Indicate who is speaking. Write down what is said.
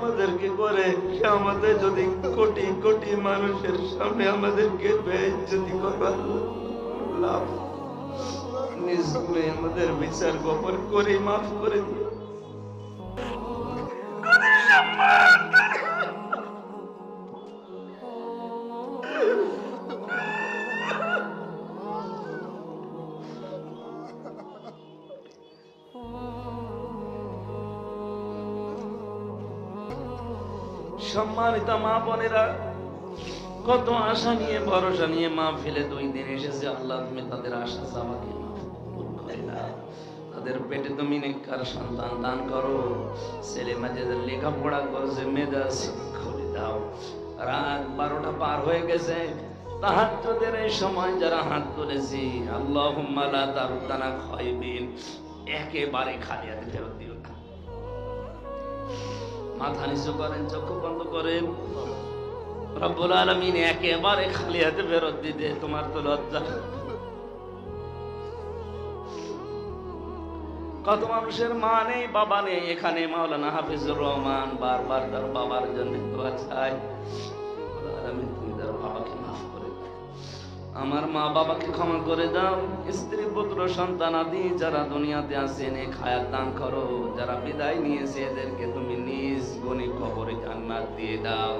Speaker 1: আমাদেরকে করে আমাদের যদি কোটি কোটি মানুষের সামনে আমাদেরকে বেইজ্জতি করবার লাভ নিজে আমাদের বিচার গোপন করে মাফ করে দিও। সম্মানিত মা বোনেরা, কত আশা নিয়ে ভরসা নিয়ে মা ফেলে 2 দিন এসেছে। আল্লাহ তুমি তাদের আশা চাওয়াকে তাদের পেটে তুমি নেককার সন্তান দান করো। ছেলে মেয়েদের লেখাপড়া করছে, মেজাজ খুলে দাও। রাত 12টা পার হয়ে গেছে। তাহাজ্জুদের এই সময় যারা হাত তুলেছি, আল্লাহুম্মা লা তারুদ্দানা খায়বিন, একেবারে খালি হাতে ফেরত দিও না। মাথা নিচু করেন, চক্ষু বন্ধ করেন। রব্বুল আলামিন একেবারে খালি হাতে ফেরত দিতে তোমার তো লজ্জা। কত মানুষের মা নেই, বাবা নেই। এখানে মাওলানা হাফিজুর রহমান বারবার তার বাবার জন্য দোয়া চাই। আলামিন তুমি তার বাবাকে মাফ করে দাও, আমার মা বাবাকে ক্ষমা করে দাও। স্ত্রী পুত্র সন্তান আদি যারা দুনিয়াতে আছেন এক হায়াত দান করো। যারা বিদায় নিয়েছে এদেরকে তুমি নিজ গুণে কবরে জান্নাত দিয়ে দাও।